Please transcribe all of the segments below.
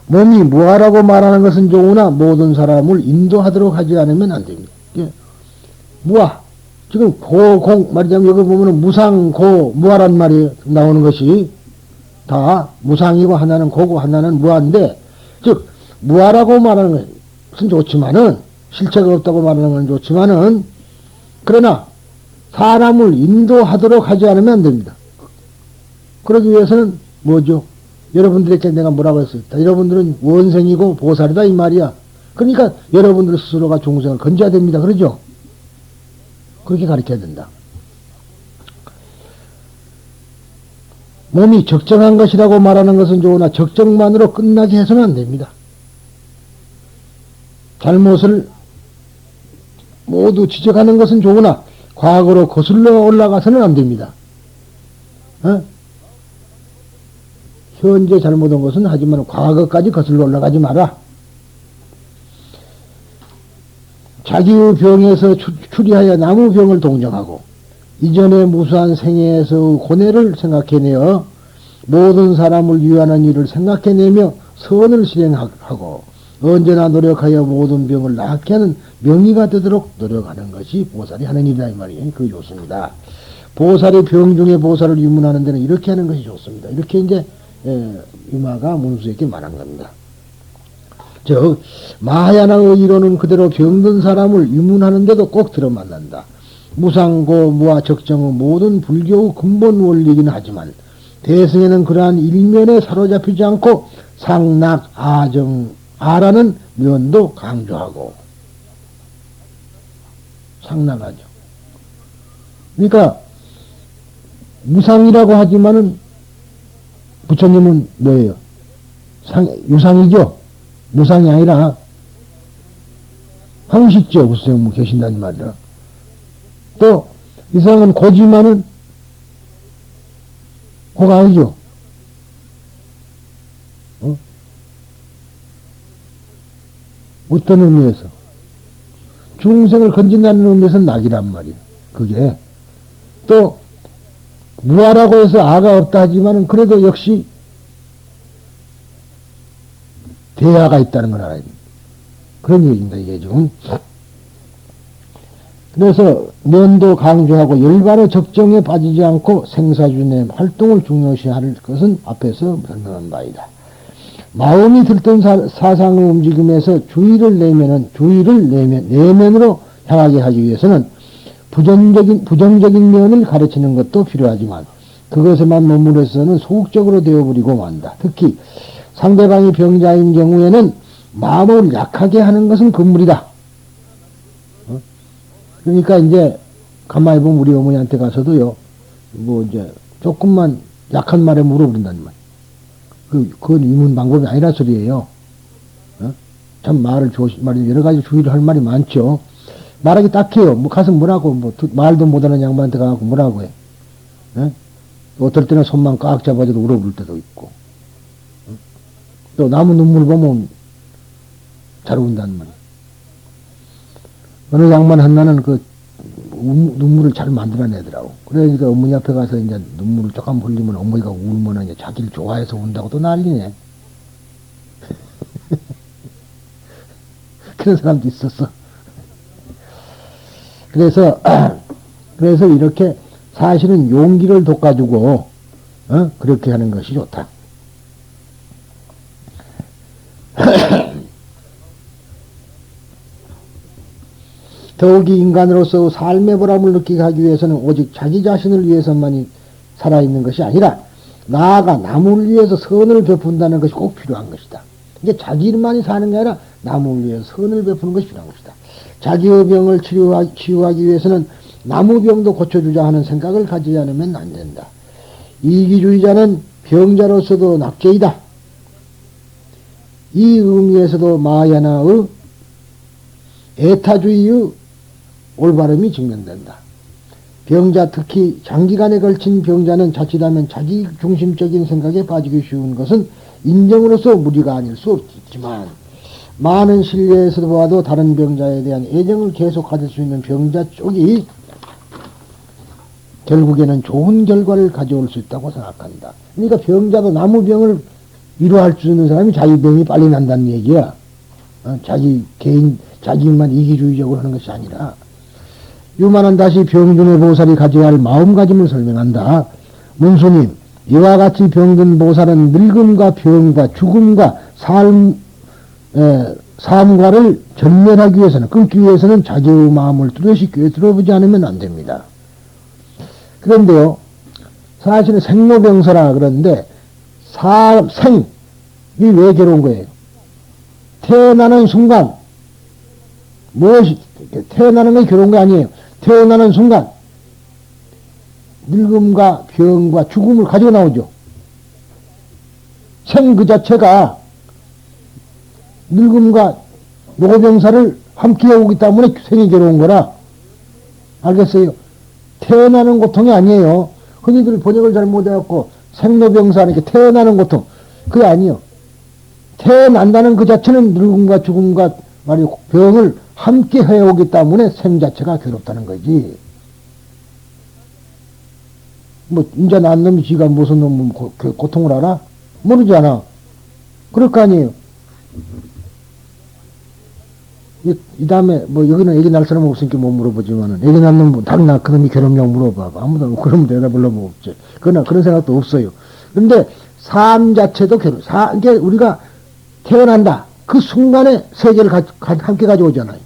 몸이 무아라고 말하는 것은 좋으나 모든 사람을 인도하도록 하지 않으면 안 됩니다. 예. 무아. 지금 고공 말하자면 여기 보면은 무상고 무아란 말이 나오는 것이 다 무상이고 하나는 고고 하나는 무아인데, 즉 무아라고 말하는 것은 좋지만은 실체가 없다고 말하는 건 좋지만은 그러나 사람을 인도하도록 하지 않으면 안 됩니다. 그러기 위해서는 뭐죠? 여러분들에게 내가 뭐라고 했어요? 여러분들은 원생이고 보살이다 이 말이야. 그러니까 여러분들 스스로가 중생을 건져야 됩니다. 그러죠? 그렇게 가르쳐야 된다. 몸이 적정한 것이라고 말하는 것은 좋으나 적정만으로 끝나게 해서는 안 됩니다. 잘못을 모두 지적하는 것은 좋으나 과거로 거슬러 올라가서는 안 됩니다. 어? 현재 잘못한 것은 하지만 과거까지 거슬러 올라가지 마라. 자기의 병에서 추리하여 남의 병을 동정하고 이전의 무수한 생애에서의 고뇌를 생각해내어 모든 사람을 위하는 일을 생각해내며 선을 실행하고 언제나 노력하여 모든 병을 낫게 하는 명의가 되도록 노력하는 것이 보살이 하는 일이다 이 말이에요. 그게 좋습니다. 보살이 병 중에 보살을 유문하는 데는 이렇게 하는 것이 좋습니다. 이렇게 이제 유마가 문수에게 말한 겁니다. 즉 마하야나의 이론은 그대로 병든 사람을 유문하는데도 꼭 들어맞는다. 무상고 무아 적정의 모든 불교의 근본 원리이긴 하지만 대승에는 그러한 일면에 사로잡히지 않고 상락 아정 아라는 면도 강조하고 상락하죠. 그러니까 무상이라고 하지만은 부처님은 뭐예요? 유상이죠. 무상이 아니라 황식죠. 부처님 계신다는 말이라. 또 이상은 고지만은 고가 아니죠. 어? 어떤 의미에서? 중생을 건진다는 의미에서 낙이란 말이에요. 그게 또 무아라고 해서 아가 없다 하지만은 그래도 역시 대아가 있다는 걸 알아야 됩니다. 그런 얘기입니다, 이게 지금. 그래서 면도 강조하고 열반의 적정에 빠지지 않고 생사준의 활동을 중요시할 것은 앞에서 설명한 바이다. 마음이 들뜬 사상의 움직임에서 주의를 내면으로 향하게 하기 위해서는 부정적인 면을 가르치는 것도 필요하지만 그것에만 머무르서는 소극적으로 되어버리고 만다. 특히 상대방이 병자인 경우에는 마음을 약하게 하는 것은 금물이다. 그러니까 이제 가만히 보면 우리 어머니한테 가서도요, 뭐 이제 조금만 약한 말에 물어본다는 말. 그건 입문 방법이 아니라 소리예요. 참 말을 여러 가지 주의를 할 말이 많죠. 말하기 딱해요. 뭐 가서 뭐라고, 말도 못하는 양반한테 가서 뭐라고 해. 어떨 때는 손만 꽉 잡아줘도 울어볼 때도 있고. 또 나무 눈물 보면 잘 운다는 말이야. 어느 양반 한나는 눈물을 잘 만들어내더라고. 그러니까 어머니 앞에 가서 이제 눈물을 조금 흘리면 어머니가 울면 이제 자기를 좋아해서 운다고 또 난리네. 그런 사람도 있었어. 그래서 이렇게 사실은 용기를 돋궈주고, 그렇게 하는 것이 좋다. 더욱이 인간으로서 삶의 보람을 느끼게 하기 위해서는 오직 자기 자신을 위해서만이 살아있는 것이 아니라 나아가 남을 위해서 선을 베푼다는 것이 꼭 필요한 것이다. 이게 자기만이 사는 게 아니라 남을 위해서 선을 베푸는 것이 필요한 것이다. 자기의 병을 치유하기 위해서는 남의 병도 고쳐주자 하는 생각을 가지지 않으면 안 된다. 이기주의자는 병자로서도 낙제이다. 이 의미에서도 마하야나의 에타주의의 올바름이 증명된다. 병자, 특히 장기간에 걸친 병자는 자칫하면 자기중심적인 생각에 빠지기 쉬운 것은 인정으로서 무리가 아닐 수 있지만 많은 신뢰에서도 보아도 다른 병자에 대한 애정을 계속 가질 수 있는 병자 쪽이 결국에는 좋은 결과를 가져올 수 있다고 생각한다. 그러니까 병자도 남의 병을 위로할 수 있는 사람이 자기 병이 빨리 난다는 얘기야. 자기 개인, 자기만 이기주의적으로 하는 것이 아니라. 유만한 다시 병든의 보살이 가져야 할 마음가짐을 설명한다. 문수님, 이와 같이 병든 보살은 늙음과 병과 죽음과 삶과를 전멸하기 위해서는, 끊기 위해서는 자기의 마음을 뚜렷이 꿰뚫어보지 않으면 안 됩니다. 그런데요, 사실은 생로병사라 그러는데, 생이 왜 괴로운 거예요? 태어나는 순간, 무엇이, 태어나는 게 괴로운 거 아니에요. 태어나는 순간, 늙음과 병과 죽음을 가지고 나오죠. 생 그 자체가 늙음과 노병사를 함께 오기 때문에 생이 괴로운 거라. 알겠어요? 태어나는 고통이 아니에요. 흔히들 번역을 잘 못해갖고 생로병사니까 태어나는 고통. 그게 아니요. 태어난다는 그 자체는 늙음과 죽음과 말이요 병을 함께 해오기 때문에 생 자체가 괴롭다는 거지. 뭐 인자 난 놈이 지가 무슨 놈 고통을 알아? 모르잖아. 그럴 거 아니에요. 이 다음에 뭐 여기는 애기 날 사람 없으니까 못 물어보지만은 애기 낳는 놈 다른 나 그놈이 괴롭냐고 물어봐. 아무도 그러면 대답을 뭐 없지. 그러나 그런 생각도 없어요. 근데 삶 자체도 괴로워. 이게 우리가 태어난다. 그 순간에 세계를 함께 가져오잖아요.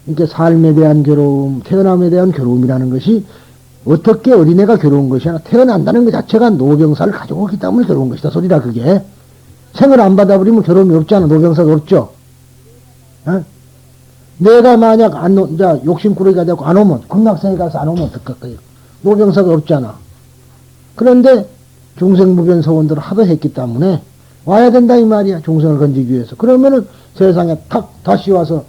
이렇게 삶에 대한 괴로움, 태어남에 대한 괴로움이라는 것이 어떻게 어린애가 괴로운 것이 아니라 태어난다는 것 자체가 노병사를 가져오기 때문에 괴로운 것이다. 소리라 그게. 생을 안 받아버리면 괴로움이 없잖아. 노병사가 없죠. 내가 만약 욕심꾸러기가 되고 안 오면, 극락생에 가서 안 오면 어떡할 거예요? 노병사가 없잖아. 그런데 중생무변 서원들을 하도 했기 때문에 와야 된다 이 말이야. 중생을 건지기 위해서. 그러면은 세상에 다시 와서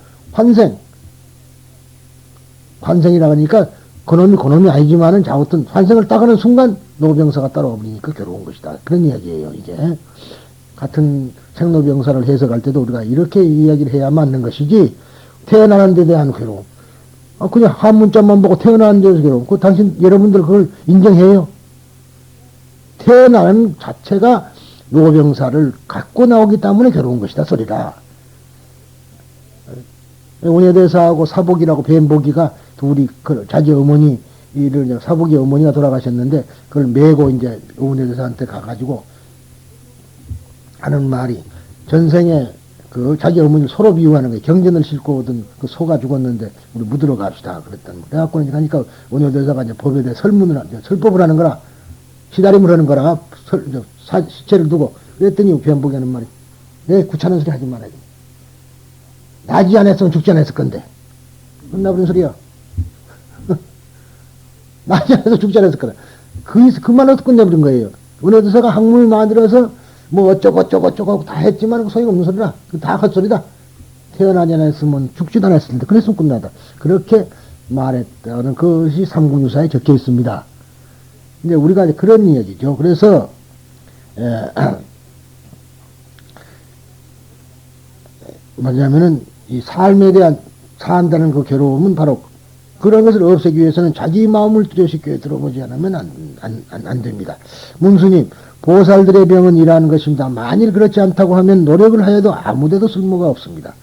환생이라 하니까 그놈이 아니지만은 자우튼 환생을 딱 하는 순간 노병사가 따라와 버리니까 괴로운 것이다. 그런 이야기예요. 이게 같은 생로병사를 해석할 때도 우리가 이렇게 이야기를 해야 맞는 것이지, 태어나는 데 대한 괴로움, 그냥 한 문자만 보고 태어나는 데서 괴로움, 여러분들 그걸 인정해요? 태어나는 자체가 노병사를 갖고 나오기 때문에 괴로운 것이다 소리라. 원효대사하고 사복이라고 뱀복이가 둘이 자기 어머니를, 사복이 어머니가 돌아가셨는데 그걸 메고 이제 원효대사한테 가가지고 하는 말이, 전생에 그 자기 어머니 소로 비유하는 거예요. 경전을 싣고 오던 그 소가 죽었는데 우리 묻으러 갑시다 그랬단 말이야. 그래갖고 이제 가니까 원효대사가 이제 법에 대해 설법을 하는 거라, 시다림을 하는 거라, 시체를 두고. 그랬더니 변복이 하는 말이, 내 구차는 소리 하지 말아야 돼. 나지 않았으면 죽지 않았을 건데. 끝나버린 소리야. 나지 않아서 죽지 않았을 거다. 그 말로 끝내버린 거예요. 원효대사가 학문을 만들어서 뭐 어쩌고 다 했지만 소용 없는 소리라. 다 헛소리다. 태어나지 않았으면 죽지도 않았을 텐데 그랬으면 끝나다. 그렇게 말했다는 것이 삼국유사에 적혀 있습니다. 이제 우리가 이제 그런 이야기죠. 그래서 뭐냐면은 이 삶에 대한 산다는 그 괴로움은 바로 그런 것을 없애기 위해서는 자기 마음을 뚜렷이 꿰뚫어보지 않으면 안 됩니다. 문수님, 보살들의 병은 이러한 것입니다. 만일 그렇지 않다고 하면 노력을 하여도 아무데도 쓸모가 없습니다.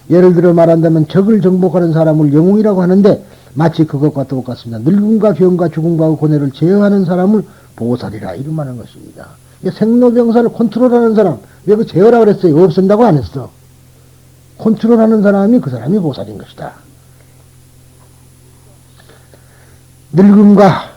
예를 들어 말한다면 적을 정복하는 사람을 영웅이라고 하는데 마치 그것과 똑같습니다. 늙음과 병과 죽음과 고뇌를 제어하는 사람을 보살이라 이름하는 것입니다. 생로병사를 컨트롤하는 사람, 왜 그 제어라 그랬어요? 없앤다고 안 했어. 컨트롤하는 사람이 그 사람이 보살인 것이다. 늙음과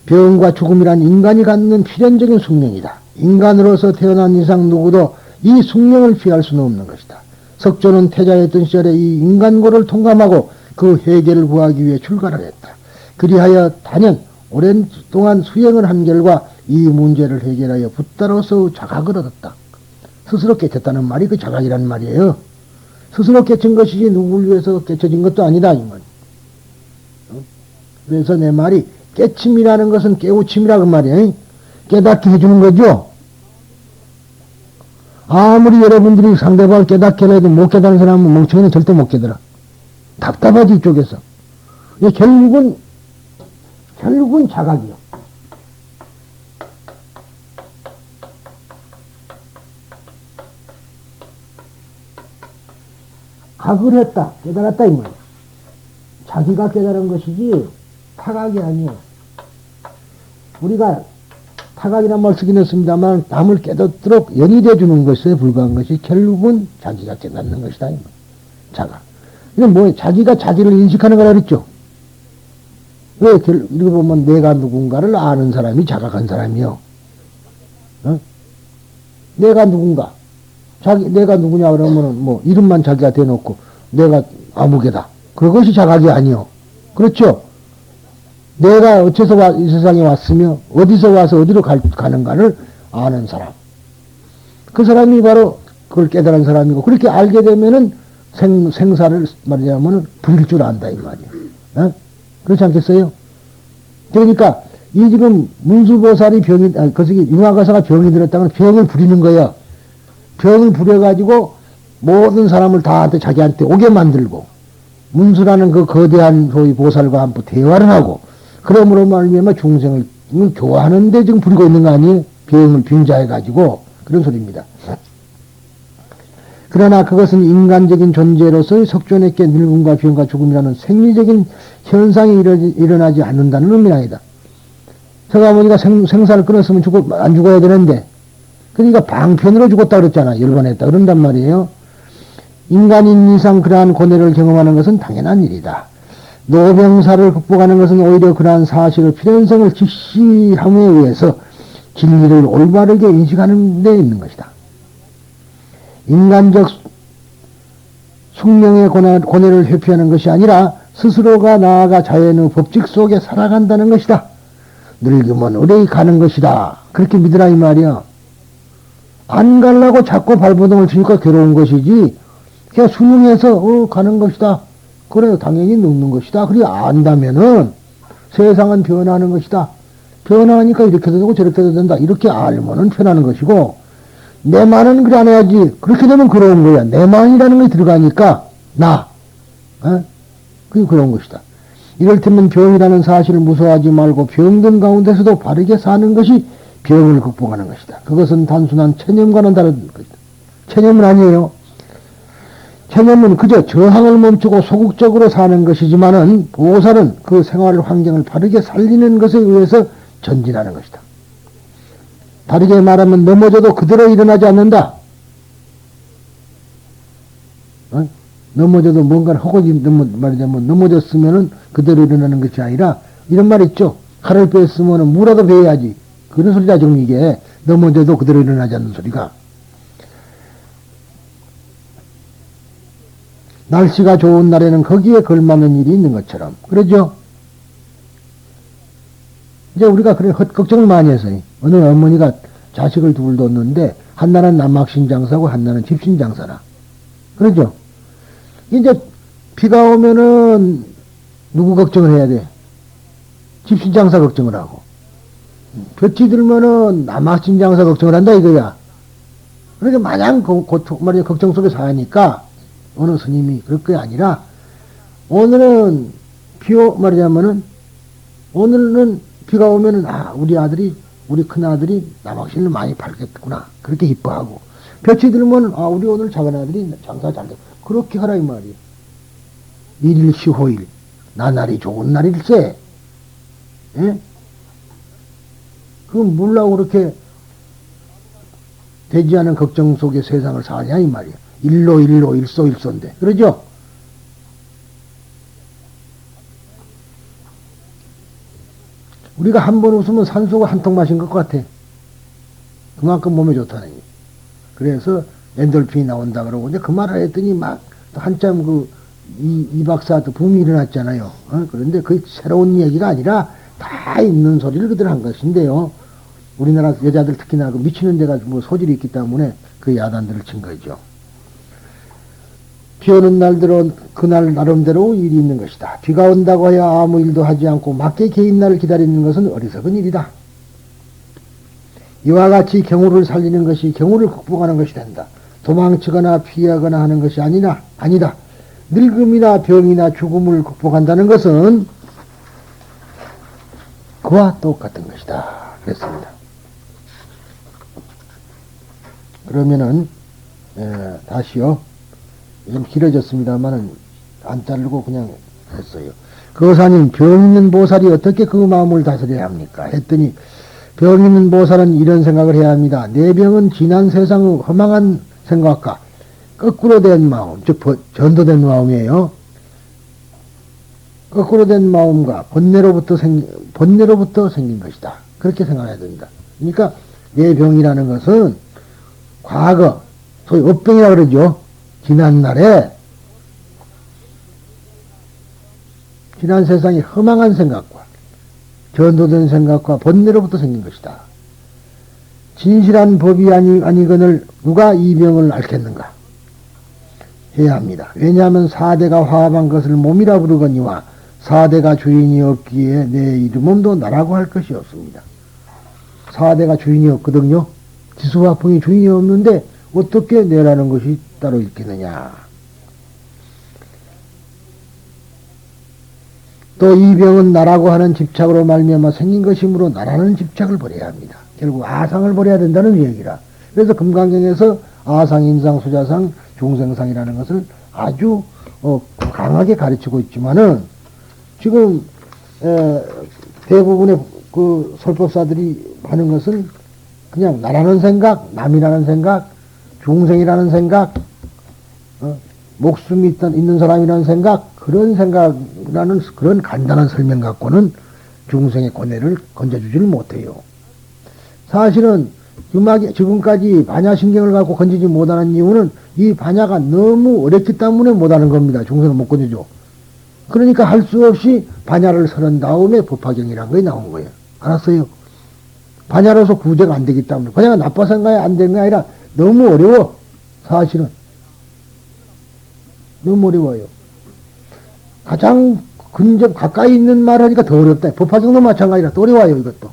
병과 죽음이란 인간이 갖는 필연적인 숙명이다. 인간으로서 태어난 이상 누구도 이 숙명을 피할 수는 없는 것이다. 석조는 태자였던 시절에 이 인간고를 통감하고 그 해결을 구하기 위해 출가를 했다. 그리하여 단연 오랜 동안 수행을 한 결과 이 문제를 해결하여 붓다로서 자각을 얻었다. 스스로 깨쳤다는 말이 그 자각이란 말이에요. 스스로 깨친 것이지 누구를 위해서 깨쳐진 것도 아니다 이 말. 그래서 내 말이 깨침이라는 것은 깨우침이라 그 말이에요. 깨닫게 해주는 거죠. 아무리 여러분들이 상대방을 깨닫게 해도 못 깨닫는 사람은 멍청이는 절대 못 깨달아. 답답하지 이쪽에서. 결국은 자각이요. 각을 했다, 깨달았다, 이 말이야. 자기가 깨달은 것이지, 타각이 아니에요. 우리가 타각이란 말 쓰긴 했습니다만, 남을 깨닫도록 연이돼 주는 것에 불과한 것이 결국은 자기가 깨닫는 것이다, 이 말이야. 자가. 이건 뭐, 자기가 자기를 인식하는 거라 그랬죠. 왜, 이렇게 보면 내가 누군가를 아는 사람이 자각한 사람이요. 어? 내가 누군가. 내가 누구냐 그러면은 뭐, 이름만 자기가 대놓고, 내가 아무개다. 그것이 자각이 아니요. 그렇죠? 내가 어째서 이 세상에 왔으며, 어디서 와서 어디로 가는가를 아는 사람. 그 사람이 바로 그걸 깨달은 사람이고, 그렇게 알게 되면은 생사를 말하자면은 부릴 줄 안다, 이 말이야. 어? 그렇지 않겠어요? 그러니까, 이 지금 문수보살이 융화가사가 병이 들었다면 병을 부리는 거야. 병을 부려가지고 모든 사람을 다 자기한테 오게 만들고, 문수라는 그 거대한 소위 보살과 한번 대화를 하고, 그러므로 말미암아 중생을 좋아하는데 지금 부리고 있는 거 아니에요? 병을 빙자해가지고, 그런 소리입니다. 그러나 그것은 인간적인 존재로서의 석존에게 늙음과 병과 죽음이라는 생리적인 현상이 일어나지 않는다는 의미는 아니다. 서가모니가 생사를 끊었으면 안 죽어야 되는데, 그러니까 방편으로 죽었다 그랬잖아. 열반했다. 그런단 말이에요. 인간인 이상 그러한 고뇌를 경험하는 것은 당연한 일이다. 노병사를 극복하는 것은 오히려 그러한 사실의 필연성을 직시함에 의해서 진리를 올바르게 인식하는 데 있는 것이다. 인간적 숙명의 고뇌를 회피하는 것이 아니라 스스로가 나아가 자연의 법칙 속에 살아간다는 것이다. 늙으면 의뢰히 가는 것이다. 그렇게 믿으라 이 말이야. 안 가려고 자꾸 발버둥을 치니까 괴로운 것이지, 그냥 순응해서 가는 것이다. 그래, 당연히 늙는 것이다. 그래 안다면은 세상은 변하는 것이다. 변하니까 이렇게도 되고 저렇게도 된다. 이렇게 알면은 편하는 것이고, 내만은 그래 안 해야지. 그렇게 되면 괴로운 거야. 내만이라는 게 들어가니까 그게 괴로운 것이다. 이럴테면 병이라는 사실을 무서워하지 말고 병든 가운데서도 바르게 사는 것이 병을 극복하는 것이다. 그것은 단순한 체념과는 다른 것이다. 체념은 아니에요. 체념은 그저 저항을 멈추고 소극적으로 사는 것이지만은 보살은 그 생활 환경을 바르게 살리는 것에 의해서 전진하는 것이다. 다르게 말하면 넘어져도 그대로 일어나지 않는다. 넘어져도 뭔가를 하고 말하자면 넘어졌으면은 그대로 일어나는 것이 아니라 이런 말 있죠. 칼을 뺐으면은 무라도 베야지. 그런 소리다 지금 이게. 넘어져도 그대로 일어나지 않는 소리가. 날씨가 좋은 날에는 거기에 걸맞는 일이 있는 것처럼. 그러죠? 이제 우리가 그래 걱정을 많이 했어요. 어느 어머니가 자식을 둘 뒀는데 한나는 남학신 장사고 한나는 집신 장사라. 그러죠? 이제 비가 오면은 누구 걱정을 해야 돼? 집신 장사 걱정을 하고. 볕이 들면은 남학신 장사 걱정을 한다 이거야. 그러니까 마냥 말이야 걱정 속에 사니까 어느 스님이 그럴 게 아니라 오늘은 말하자면은 오늘은 비가 오면은 우리 큰아들이 남학신을 많이 팔겠구나. 그렇게 기뻐하고. 볕이 들면, 우리 오늘 작은아들이 장사 잘 돼. 그렇게 하라, 이 말이야. 일일시호일. 나날이 좋은 날일세. 예? 그건 몰라고 그렇게 되지 않은 걱정 속에 세상을 사냐, 이 말이야. 일소일소인데. 그러죠? 우리가 한 번 웃으면 산소가 한 통 마신 것 같아. 그만큼 몸에 좋다는 얘기. 그래서 엔돌핀이 나온다 그러고, 이제 그 말을 했더니 막, 또 한참 이 박사도 붐이 일어났잖아요. 그런데 그 새로운 얘기가 아니라 다 있는 소리를 그대로 한 것인데요. 우리나라 여자들 특히나 그 미치는 데가 뭐 소질이 있기 때문에 그 야단들을 친 거죠. 비 오는 날들은 그날 나름대로 일이 있는 것이다. 비가 온다고 해야 아무 일도 하지 않고 맞게 개인 날을 기다리는 것은 어리석은 일이다. 이와 같이 경우를 살리는 것이 경우를 극복하는 것이 된다. 도망치거나 피하거나 하는 것이 아니다. 늙음이나 병이나 죽음을 극복한다는 것은 그와 똑같은 것이다. 그랬습니다. 그러면은 다시요. 좀 길어졌습니다만은 안 자르고 그냥 했어요. 거사님, 병 있는 보살이 어떻게 그 마음을 다스려야 합니까? 했더니 병 있는 보살은 이런 생각을 해야 합니다. 내 병은 지난 세상의 허망한 생각과 거꾸로 된 마음, 즉 전도된 마음이에요. 거꾸로 된 마음과 번뇌로부터 생긴 것이다. 그렇게 생각해야 됩니다. 그러니까 내 병이라는 것은 과거, 소위 업병이라고 그러죠. 지난날에 지난 세상의 허망한 생각과 전도된 생각과 번뇌로부터 생긴 것이다. 진실한 법이 아니거늘 누가 이 병을 앓겠는가 해야 합니다. 왜냐하면 사대가 화합한 것을 몸이라 부르거니와 사대가 주인이 없기에 내 이름도 나라고 할 것이 없습니다. 사대가 주인이 없거든요. 지수화풍이 주인이 없는데 어떻게 내라는 것이 따로 있겠느냐. 또 이 병은 나라고 하는 집착으로 말미암아 생긴 것이므로 나라는 집착을 버려야 합니다. 결국 아상을 버려야 된다는 얘기라. 그래서 금강경에서 아상, 인상, 수자상, 중생상이라는 것을 아주 강하게 가르치고 있지만은 지금 대부분의 그 설법사들이 하는 것은 그냥 나라는 생각, 남이라는 생각, 중생이라는 생각, 목숨이 있는 사람이라는 생각, 그런 생각이라는 그런 간단한 설명 갖고는 중생의 고뇌를 건져주지를 못해요. 사실은 지금까지 반야신경을 갖고 건지지 못하는 이유는 이 반야가 너무 어렵기 때문에 못하는 겁니다. 중생을 못 건져줘. 그러니까 할 수 없이 반야를 설은 다음에 법화경이라는 거에 나온 거예요. 알았어요? 반야로서 구제가 안 되기 때문에. 반야가 나빠서인가요? 안 되는 게 아니라 너무 어려워. 사실은. 너무 어려워요. 가장 가까이 있는 말 하니까 더 어렵다. 법화경도 마찬가지라 또 어려워요, 이것도.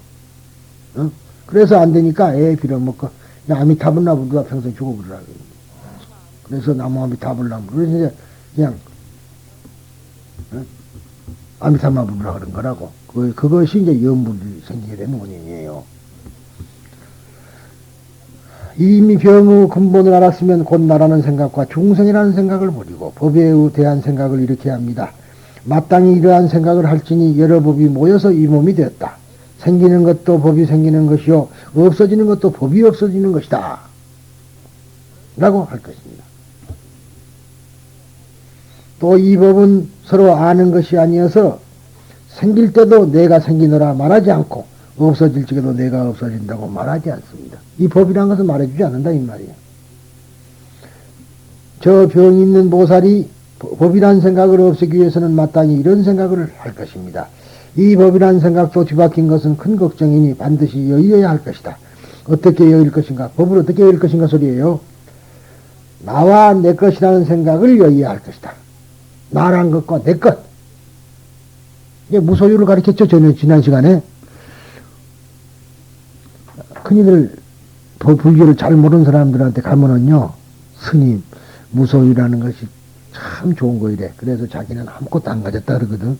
어? 그래서 안 되니까 빌어먹고, 야, 아미타불나무 누가 평생 죽어버리라. 그래서 나무 아미타불나무. 그래서 이제 그냥, 아미타불나무라 그런 거라고. 그것이 이제 염불이 생기게 된 원인이에요. 이미 병의 근본을 알았으면 곧 나라는 생각과 중생이라는 생각을 버리고 법에 대한 생각을 일으켜야 합니다. 마땅히 이러한 생각을 할지니 여러 법이 모여서 이 몸이 되었다. 생기는 것도 법이 생기는 것이요 없어지는 것도 법이 없어지는 것이다. 라고 할 것입니다. 또 이 법은 서로 아는 것이 아니어서 생길 때도 내가 생기노라 말하지 않고 없어질 적에도 내가 없어진다고 말하지 않습니다. 이 법이란 것은 말해주지 않는다 이 말이에요. 저 병 있는 보살이 법이란 생각을 없애기 위해서는 마땅히 이런 생각을 할 것입니다. 이 법이란 생각도 뒤바뀐 것은 큰 걱정이니 반드시 여의어야 할 것이다. 어떻게 여의일 것인가? 법을 어떻게 여의일 것인가 소리예요. 나와 내 것이라는 생각을 여의어야 할 것이다. 나란 것과 내 것. 이게 무소유를 가르쳤죠. 저는 지난 시간에. 큰이들 불교를 잘 모르는 사람들한테 가면은요. 스님 무소유라는 것이 참 좋은 거 이래. 그래서 자기는 아무것도 안 가졌다 그러거든.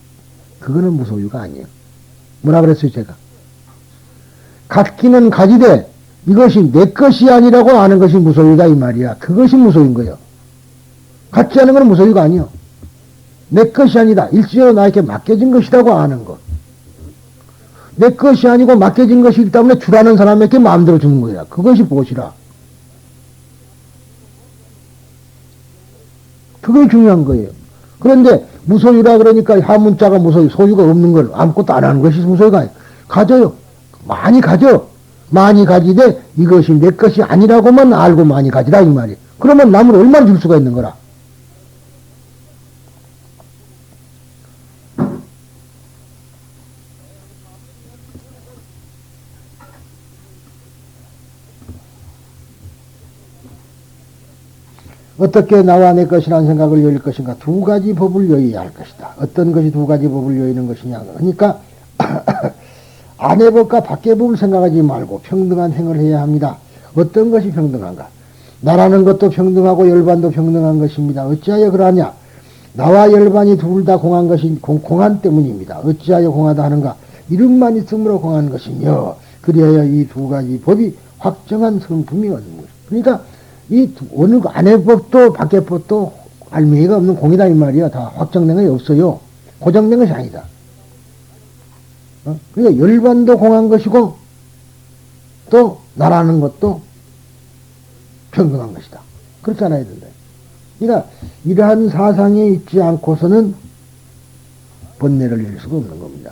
그거는 무소유가 아니에요. 뭐라 그랬어요 제가. 갖기는 가지되 이것이 내 것이 아니라고 아는 것이 무소유다 이 말이야. 그것이 무소유인 거예요. 갖지 않은 건 무소유가 아니요. 내 것이 아니다. 일시적으로 나에게 맡겨진 것이라고 아는 것. 내 것이 아니고 맡겨진 것이기 때문에 주라는 사람에게 마음대로 주는 거야. 그것이 무엇이라. 그게 중요한 거예요. 그런데 무소유라 그러니까 한문자가 무소유, 소유가 없는 걸 아무것도 안 하는 것이 무소유가 아니에요. 가져요. 많이 가져. 많이 가지되 이것이 내 것이 아니라고만 알고 많이 가지라 이 말이에요. 그러면 남을 얼마나 줄 수가 있는 거라. 어떻게 나와 내 것이라는 생각을 여길 것인가? 두 가지 법을 여의해야 할 것이다. 어떤 것이 두 가지 법을 여의는 것이냐? 그러니까 안의 법과 밖의 법을 생각하지 말고 평등한 행을 해야 합니다. 어떤 것이 평등한가? 나라는 것도 평등하고 열반도 평등한 것입니다. 어찌하여 그러하냐? 나와 열반이 둘 다 공한 것이 공한 때문입니다. 어찌하여 공하다 하는가? 이름만 있으므로 공한 것이며 그리하여 이 두 가지 법이 확정한 성품이 얻는 것입니다. 그러니까 이 어느 안의 법도 밖의 법도 알맹이가 없는 공이다 이 말이야. 다 확정된 것이 없어요. 고정된 것이 아니다. 그러니까 열반도 공한 것이고 또 나라는 것도 평등한 것이다. 그렇게 알아야 된다. 그러니까 이러한 사상에 있지 않고서는 번뇌를 이룰 수가 없는 겁니다.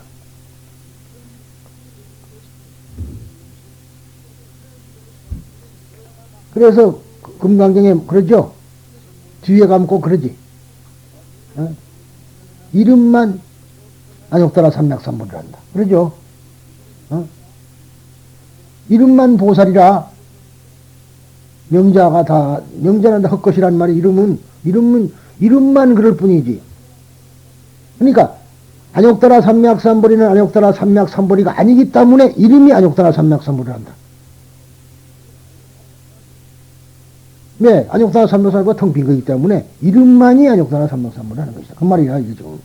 그래서 금강경에 그러죠. 뒤에 가면 꼭 그러지. 이름만 안욕따라 삼맥삼보를 한다. 그러죠. 이름만 보살이라 명자가 다 명자는 다 헛것이란 말이 이름만 그럴 뿐이지. 그러니까 안욕따라 삼맥삼보리는 안욕따라 삼맥삼보리가 아니기 때문에 이름이 안욕따라 삼맥삼보를 한다. 네, 안욕따라 삼맥삼보가 텅 빈 거기 때문에 이름만이 안욕따라 삼맥삼보를 하는 것이다. 그 말이야 이게 지금.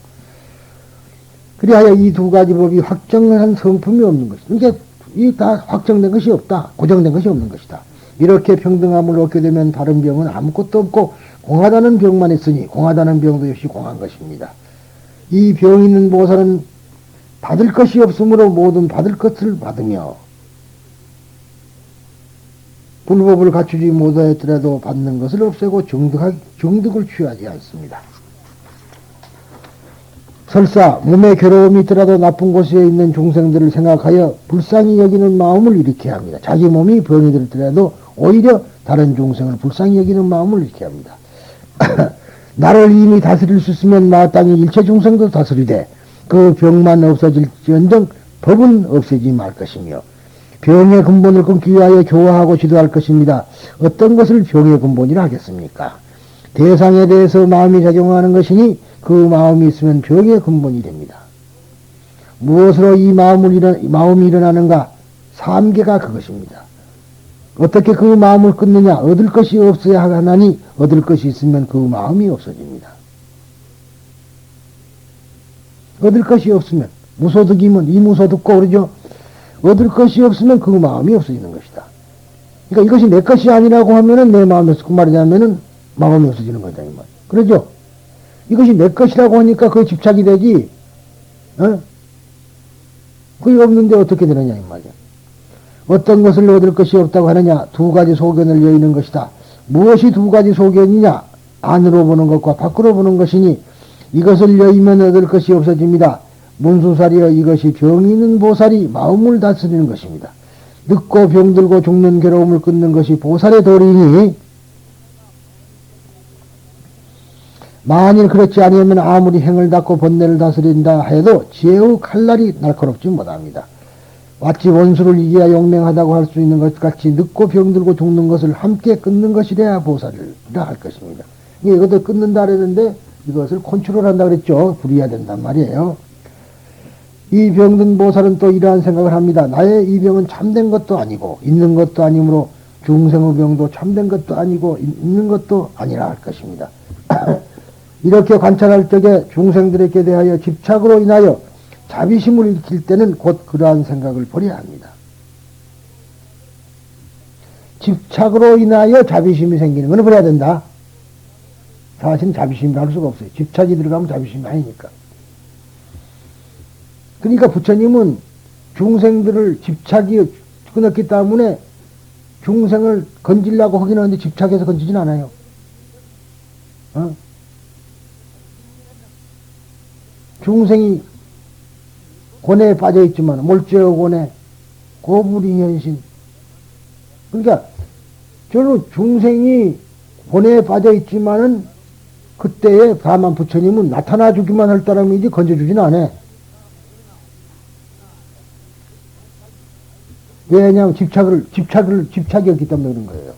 그리하여 이 두 가지 법이 확정한 성품이 없는 것이다. 그러니까 이 다 확정된 것이 없다. 고정된 것이 없는 것이다. 이렇게 평등함을 얻게 되면 다른 병은 아무것도 없고 공하다는 병만 있으니 공하다는 병도 역시 공한 것입니다. 이 병 있는 보살은 받을 것이 없으므로 모든 받을 것을 받으며 불법을 갖추지 못하였더라도 받는 것을 없애고 정득을 취하지 않습니다. 설사 몸에 괴로움이 있더라도 나쁜 곳에 있는 중생들을 생각하여 불쌍히 여기는 마음을 일으켜야 합니다. 자기 몸이 병이 들더라도 오히려 다른 중생을 불쌍히 여기는 마음을 일으켜야 합니다. 나를 이미 다스릴 수 있으면 마땅히 일체 중생도 다스리되 그 병만 없어질지언정 법은 없애지 말 것이며 병의 근본을 끊기 위하여 교화하고 지도할 것입니다. 어떤 것을 병의 근본이라 하겠습니까? 대상에 대해서 마음이 작용하는 것이니 그 마음이 있으면 병의 근본이 됩니다. 무엇으로 이 마음이 일어나는가? 삼계가 그것입니다. 어떻게 그 마음을 끊느냐? 얻을 것이 없어야 하나니 얻을 것이 있으면 그 마음이 없어집니다. 얻을 것이 없으면 무소득이면 이무소득고 그러죠. 얻을 것이 없으면 그 마음이 없어지는 것이다. 그러니까 이것이 내 것이 아니라고 하면은 내 마음이 없어. 그 말이냐면은 마음이 없어지는 거다 이 말. 그러죠. 이것이 내 것이라고 하니까 그게 집착이 되지. 그게 없는데 어떻게 되느냐 이 말이야. 어떤 것을 얻을 것이 없다고 하느냐? 두 가지 소견을 여의는 것이다. 무엇이 두 가지 소견이냐? 안으로 보는 것과 밖으로 보는 것이니 이것을 여의면 얻을 것이 없어집니다. 문수살이여 이것이 병이 있는 보살이 마음을 다스리는 것입니다. 늙고 병들고 죽는 괴로움을 끊는 것이 보살의 도리니 만일 그렇지 아니하면 아무리 행을 닦고 번뇌를 다스린다 해도 지혜의 칼날이 날카롭지 못합니다. 마치 원수를 이겨야 용맹하다고 할 수 있는 것 같이 늙고 병들고 죽는 것을 함께 끊는 것이래야 보살이라 할 것입니다. 이것도 끊는다 그랬는데 이것을 컨트롤한다 그랬죠. 불이해야 된단 말이에요. 이 병든 보살은 또 이러한 생각을 합니다. 나의 이 병은 참된 것도 아니고 있는 것도 아니므로 중생의 병도 참된 것도 아니고 있는 것도 아니라 할 것입니다. 이렇게 관찰할 적에 중생들에게 대하여 집착으로 인하여 자비심을 일으킬 때는 곧 그러한 생각을 버려야 합니다. 집착으로 인하여 자비심이 생기는 건 버려야 된다. 사실은 자비심이라 할 수가 없어요. 집착이 들어가면 자비심이 아니니까. 그러니까 부처님은 중생들을 집착이 끊었기 때문에 중생을 건지려고 하긴 하는데 집착해서 건지진 않아요. 중생이 고뇌에 빠져 있지만 몰죄의 고뇌, 고불이 현신. 그러니까 저는 중생이 고뇌에 빠져 있지만은 그때에 다만 부처님은 나타나 주기만 할 따름이지 건져주진 않아. 왜냐하면 집착이 없기 때문에 그런 거예요.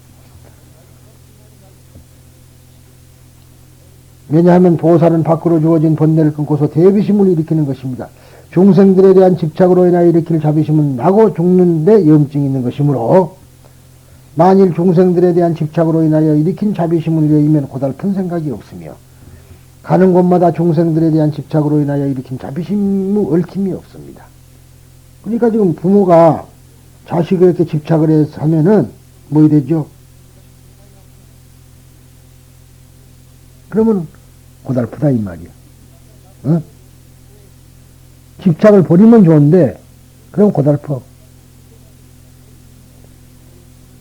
왜냐하면 보살은 밖으로 주어진 번뇌를 끊고서 대비심을 일으키는 것입니다. 중생들에 대한 집착으로 인하여 일으킬 자비심은 나고 죽는데 염증이 있는 것이므로 만일 중생들에 대한 집착으로 인하여 일으킨 자비심을 여의면 고달픈 생각이 없으며 가는 곳마다 중생들에 대한 집착으로 인하여 일으킨 자비심의 얽힘이 없습니다. 그러니까 지금 부모가 자식에게 집착을 해서 하면은 뭐 되죠? 그러면 고달프다 이 말이야. 어? 집착을 버리면 좋은데 그럼 고달퍼.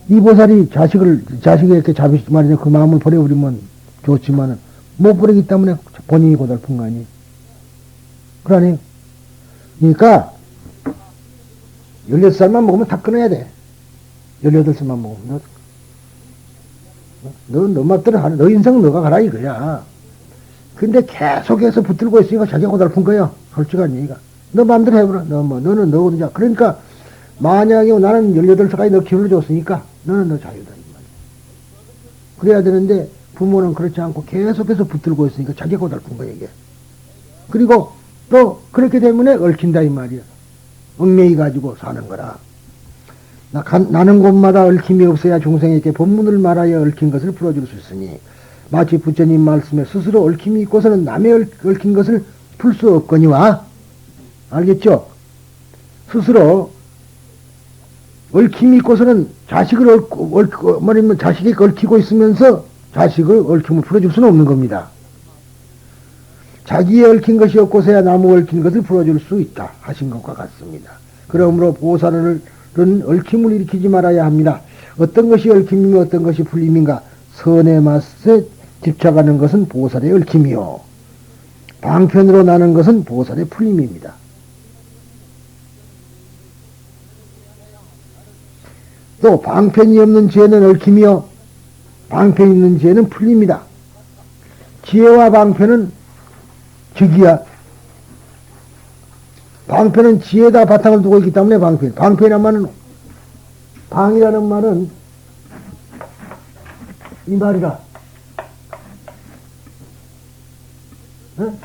이 보살이 자식에게 말이죠. 그 마음을 버려버리면 좋지만은 못 버리기 때문에 본인이 고달픈 거 아니에요. 그러니 그러니까 16살만 먹으면 다 끊어야 돼. 18살만 먹으면 너 맘대로 하는, 너 인생 너가 가라 이거야. 근데 계속해서 붙들고 있으니까 자기가 고달픈 거야. 솔직한 얘기가. 너 맘대로 해보라. 너는 너 혼자. 그러니까 만약에 나는 18살까지 너 기회를 줬으니까 너는 너 자유다 이 말이야. 그래야 되는데 부모는 그렇지 않고 계속해서 붙들고 있으니까 자기가 고달픈 거야 이게. 그리고 또 그렇기 때문에 얽힌다 이 말이야. 얽매이 가지고 사는 거라. 나는 곳마다 얽힘이 없어야 중생에게 본문을 말하여 얽힌 것을 풀어줄 수 있으니 마치 부처님 말씀에 스스로 얽힘이 있고서는 남의 얽힌 것을 풀 수 없거니와. 알겠죠? 스스로 얽힘이 있고서는 자식을 말하면 자식이 얽히고 있으면서 자식을 얽힘을 풀어줄 수는 없는 겁니다. 자기의 얽힌 것이 없고서야 나무 얽힌 것을 풀어줄 수 있다 하신 것과 같습니다. 그러므로 보살은 얽힘을 일으키지 말아야 합니다. 어떤 것이 얽힘이며 어떤 것이 풀림인가? 선의 맛에 집착하는 것은 보살의 얽힘이요, 방편으로 나는 것은 보살의 풀림입니다. 또 방편이 없는 지혜는 얽힘이요, 방편이 있는 지혜는 풀림이다. 지혜와 방편은 즉이야. 방편은 지혜에다 바탕을 두고 있기 때문에 방편. 방편이란 말은, 방이라는 말은 이 말이라. 어?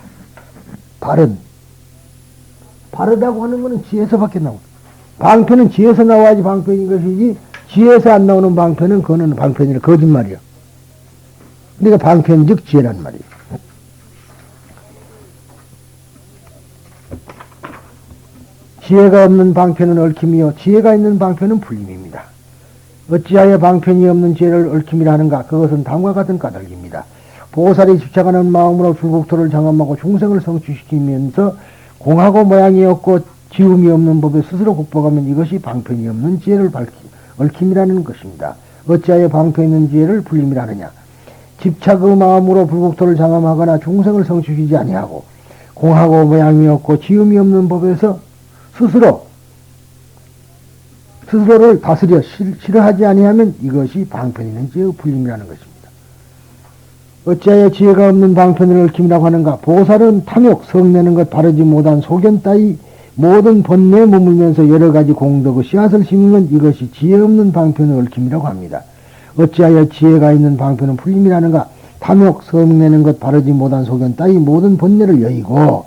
바르다고 하는 것은 지혜에서밖에 나오고, 방편은 지혜에서 나와야지 방편인 것이지, 지혜에서 안 나오는 방편은 그거는 방편이라 거짓말이야. 그러니까 방편 즉 지혜란 말이야. 지혜가 없는 방편은 얽힘이요, 지혜가 있는 방편은 풀림입니다. 어찌하여 방편이 없는 지혜를 얽힘이라 하는가? 그것은 다음과 같은 까닭입니다. 보살이 집착하는 마음으로 불국토를 장엄하고 중생을 성취시키면서 공하고 모양이 없고 지음이 없는 법에 스스로 극복하면 이것이 방편이 없는 지혜를 얽힘이라는 것입니다. 어찌하여 방편이 있는 지혜를 풀림이라 하느냐? 집착의 마음으로 불국토를 장엄하거나 중생을 성취시키지 아니하고 공하고 모양이 없고 지음이 없는 법에서 스스로를 다스려 싫어하지 아니하면 이것이 방편이 있는 지혜의 풀림이라는 것입니다. 어찌하여 지혜가 없는 방편을 얽힘이라고 하는가? 보살은 탐욕, 성내는 것 바르지 못한 소견 따위 모든 번뇌에 머물면서 여러 가지 공덕의 씨앗을 심으면 이것이 지혜 없는 방편을 얽힘이라고 합니다. 어찌하여 지혜가 있는 방편은 풀림이라는가? 탐욕, 성내는 것 바르지 못한 소견 따위 모든 번뇌를 여의고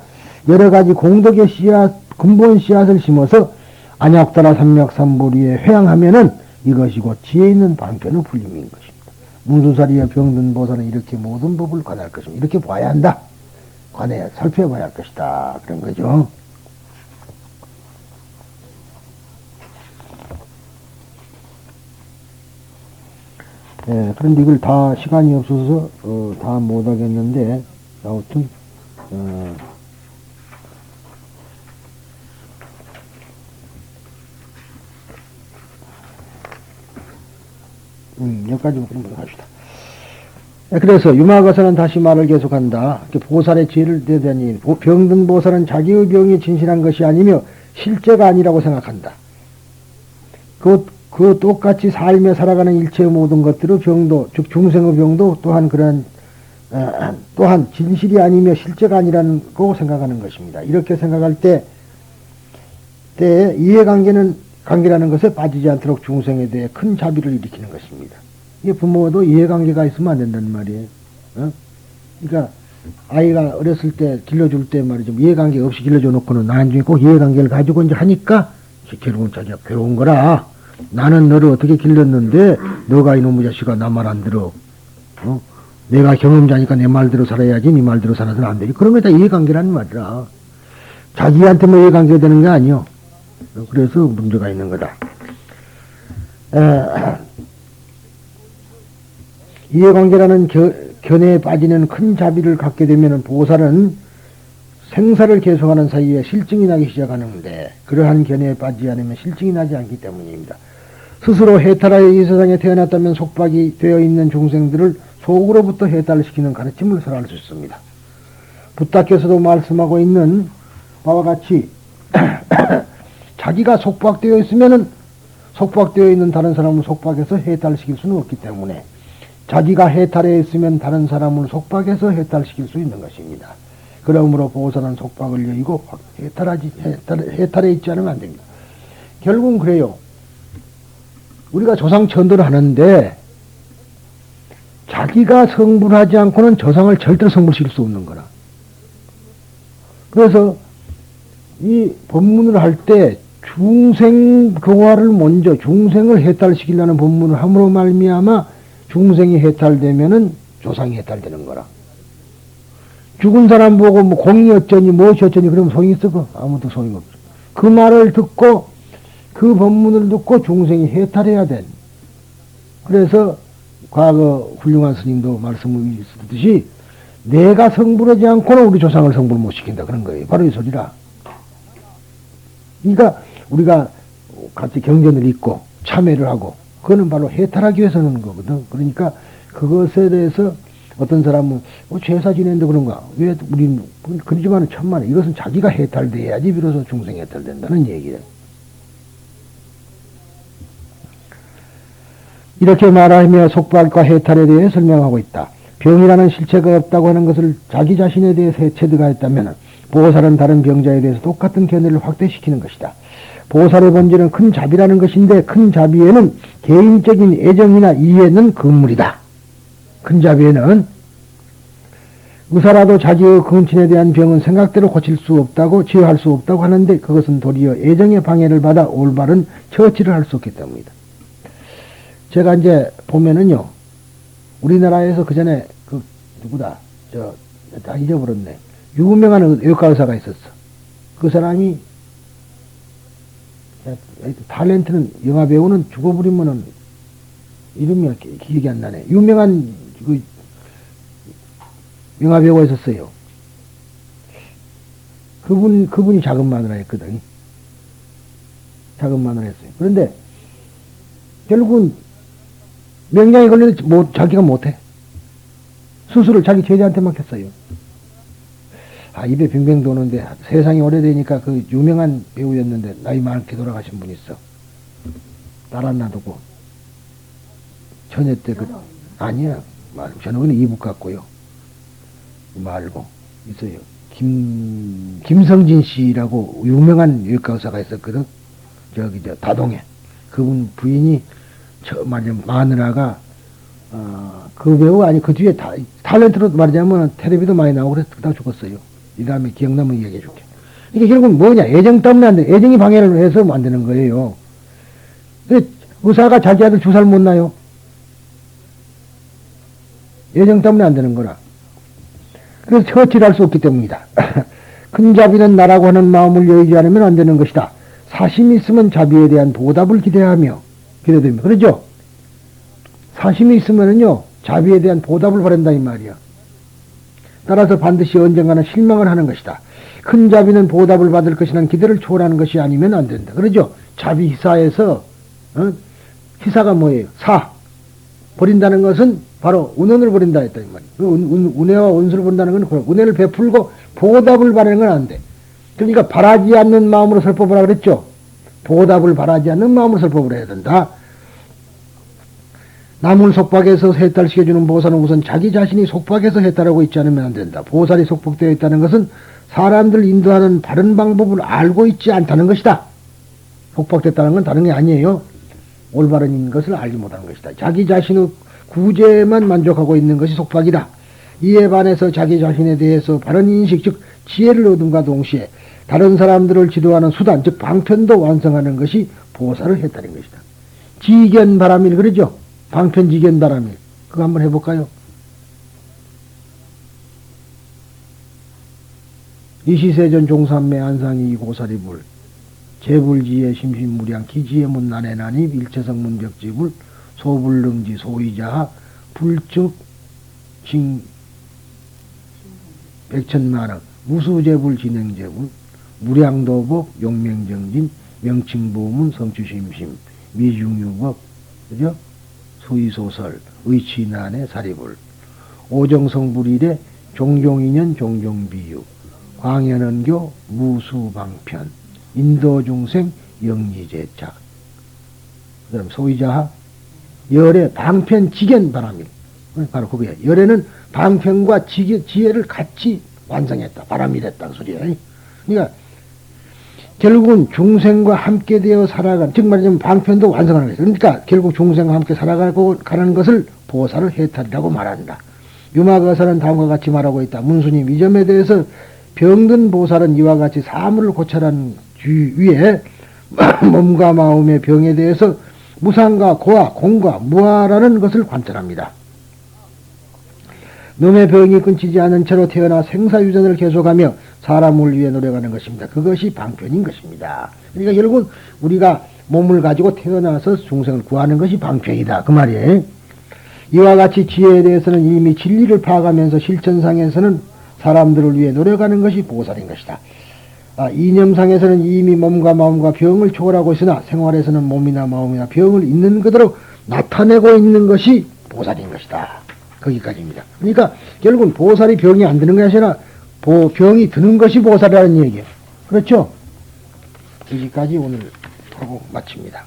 여러 가지 공덕의 씨앗, 근본 씨앗을 심어서 안약따라 삼맥삼보리에 회양하면은 이것이 곧 지혜 있는 방편의 풀림인 것입니다. 문수사리와 병든 보살은 이렇게 모든 법을 관할 것입니다. 이렇게 봐야 한다. 관해 살펴봐야 할 것이다. 그런 거죠. 예, 그런데 이걸 다 시간이 없어서 다 못하겠는데 아무튼 여기까지 먹고 합시다. 그래서 유마가사는 다시 말을 계속한다. 보살의 지혜를 대하니 병든 보살은 자기의 병이 진실한 것이 아니며 실제가 아니라고 생각한다. 그 똑같이 살며 살아가는 일체의 모든 것들의 병도, 즉 중생의 병도 또한 또한 진실이 아니며 실제가 아니라는 거 생각하는 것입니다. 이렇게 생각할 때 이해관계라는 것에 빠지지 않도록 중생에 대해 큰 자비를 일으키는 것입니다. 이게 부모도 이해관계가 있으면 안 된다는 말이에요. 그러니까 아이가 어렸을 때 길러줄 때 말이죠. 이해관계 없이 길러줘 놓고는 나중에 꼭 이해관계를 가지고 이제 하니까 결국은 자기가 괴로운 거라. 나는 너를 어떻게 길렀는데 너가 이놈의 자식아 나 말 안 들어. 내가 경험자니까 내 말대로 살아야지 네 말대로 살아서는 안 되지. 그런 게 다 이해관계라는 말이라. 자기한테만 이해관계가 되는 게 아니요. 그래서 문제가 있는 거다. 이해관계라는 견해에 빠지는 큰 자비를 갖게 되면 보살은 생사를 계속하는 사이에 실증이 나기 시작하는데 그러한 견해에 빠지지 않으면 실증이 나지 않기 때문입니다. 스스로 해탈하여 이 세상에 태어났다면 속박이 되어 있는 중생들을 속으로부터 해탈시키는 가르침을 설할 수 있습니다. 부탁께서도 말씀하고 있는 바와 같이 자기가 속박되어 있으면은 속박되어 있는 다른 사람을 속박해서 해탈시킬 수는 없기 때문에 자기가 해탈해 있으면 다른 사람을 속박해서 해탈시킬 수 있는 것입니다. 그러므로 보살은 속박을 여의고 해탈해 있지 않으면 안 됩니다. 결국은 그래요. 우리가 조상 천도를 하는데 자기가 성불하지 않고는 조상을 절대로 성불시킬 수 없는 거라. 그래서 이 법문을 할 때 중생 교화를 먼저 중생을 해탈시키려는 법문을 함으로 말미암아 중생이 해탈되면은 조상이 해탈되는 거라. 죽은 사람 보고 뭐 공이 어쩌니 무엇이 어쩌니 그러면 소용이 있어? 아무도 소용이 없어. 그 말을 듣고 그 법문을 듣고 중생이 해탈해야 돼. 그래서 과거 훌륭한 스님도 말씀을 있었듯이 내가 성불하지 않고는 우리 조상을 성불 못 시킨다 그런 거예요. 바로 이 소리라. 그러니까 우리가 같이 경전을 읽고 참회를 하고 그거는 바로 해탈하기 위해서 하는 거거든. 그러니까 그것에 대해서 어떤 사람은 제사 지내는데 그런가? 왜 우리 그러지만은 천만에 이것은 자기가 해탈돼야지 비로소 중생이 해탈된다는 얘기예요. 이렇게 말하며 속박과 해탈에 대해 설명하고 있다. 병이라는 실체가 없다고 하는 것을 자기 자신에 대해서 체득하였다면 보살은 다른 병자에 대해서 똑같은 견해를 확대시키는 것이다. 보살의 본질은 큰 자비라는 것인데 큰 자비에는 개인적인 애정이나 이해는 금물이다. 큰 자비에는 의사라도 자기의 근친에 대한 병은 생각대로 고칠 수 없다고 치유할 수 없다고 하는데 그것은 도리어 애정의 방해를 받아 올바른 처치를 할 수 없기 때문이다. 제가 이제 보면은요, 우리나라에서 그 전에 누구다 다 잊어버렸네. 유명한 외과 의사가 있었어. 그 사람이 탤런트는 영화 배우는 죽어버리면은 이름이 기억이 안 나네. 유명한 그 영화 배우가 있었어요. 그분이 작은 마누라 했거든. 작은 마누라 했어요. 그런데 결국은 명량이 걸리는데 자기가 못해. 수술을 자기 제자한테만 했어요. 입에 빙빙 도는데 세상이 오래되니까 그 유명한 배우였는데 나이 많게 돌아가신 분이 있어. 딸 안 놔두고. 처녀 때 아니야. 저는 이북 같고요. 말고 있어요. 김성진 씨라고 유명한 외과 의사가 있었거든. 다동에. 그분 부인이 마누라가 그 배우 아니 그 뒤에 탤런트로 말하자면 텔레비도 많이 나오고 그래서 그다 죽었어요. 이 다음에 기억나면 얘기해 줄게. 이게 결국 뭐냐? 애정 때문에 안 돼. 애정이 방해를 해서 만드는 거예요. 의사가 자기 아들 주사를 못 놔요. 애정 때문에 안 되는 거라. 그래서 처치를 할 수 없기 때문이다. 큰 자비는 나라고 하는 마음을 여의지 않으면 안 되는 것이다. 사심이 있으면 자비에 대한 보답을 기대됩니다. 그러죠? 사심이 있으면은요, 자비에 대한 보답을 바란다 이 말이야. 따라서 반드시 언젠가는 실망을 하는 것이다. 큰 자비는 보답을 받을 것이라는 기대를 초월하는 것이 아니면 안 된다. 그러죠? 자비 희사에서 희사가 뭐예요? 버린다는 것은 바로 은원을 버린다 했다 이 말이야. 은혜와 원수를 본다는 건 은혜를 베풀고 보답을 바라는 건 안 돼. 그러니까 바라지 않는 마음으로 설법을 하라 그랬죠? 보답을 바라지 않는 마음으로 설법을 해야 된다. 남을 속박해서 해탈시켜주는 보살은 우선 자기 자신이 속박해서 해탈하고 있지 않으면 안 된다. 보살이 속박되어 있다는 것은 사람들 인도하는 바른 방법을 알고 있지 않다는 것이다. 속박됐다는 건 다른 게 아니에요. 올바른 것을 알지 못하는 것이다. 자기 자신의 구제에만 만족하고 있는 것이 속박이다. 이에 반해서 자기 자신에 대해서 바른 인식, 즉 지혜를 얻음과 동시에 다른 사람들을 지도하는 수단, 즉 방편도 완성하는 것이 보살을 해탈인 것이다. 지견바람일 그러죠? 방편지견바람일. 그거 한번 해볼까요? 이시세전 종삼매 안상이 고사리불 제불지에 심심무량 기지에 문난에 난입 일체성 문벽지불 소불능지 소이자하 불즉 백천만억, 무수재불 진행재불, 무량도복, 용맹정진, 명칭보문, 성추심심, 미중유법, 그죠? 수의소설, 의치난해, 사리불, 오정성불일에 종종인연, 종종비유, 광연언교, 무수방편, 인도중생, 영리제착. 그 다음 소위자하, 열의 방편, 지견, 바람일. 바로 그거야. 열에는 방편과 지혜를 같이 완성했다. 바람일했다. 그 소리야. 그러니까 결국은 중생과 함께 되어 살아가는, 즉 말하자면 방편도 완성하는 거죠. 그러니까 결국 중생과 함께 살아가고 가는 것을 보살을 해탈이라고 말한다. 유마거사는 다음과 같이 말하고 있다. 문수님, 이 점에 대해서 병든 보살은 이와 같이 사물을 고찰한 위에 몸과 마음의 병에 대해서 무상과 고와 공과 무아라는 것을 관찰합니다. 몸의 병이 끊기지 않은 채로 태어나 생사유전을 계속하며 사람을 위해 노력하는 것입니다. 그것이 방편인 것입니다. 그러니까 결국은 우리가 몸을 가지고 태어나서 중생을 구하는 것이 방편이다. 그 말이에요. 이와 같이 지혜에 대해서는 이미 진리를 파악하면서 실천상에서는 사람들을 위해 노력하는 것이 보살인 것이다. 이념상에서는 이미 몸과 마음과 병을 초월하고 있으나 생활에서는 몸이나 마음이나 병을 있는 그대로 나타내고 있는 것이 보살인 것이다. 거기까지입니다. 그러니까 결국은 보살이 병이 안 드는 것이 아니라 병이 드는 것이 보살이라는 얘기예요. 그렇죠? 여기까지 오늘 하고 마칩니다.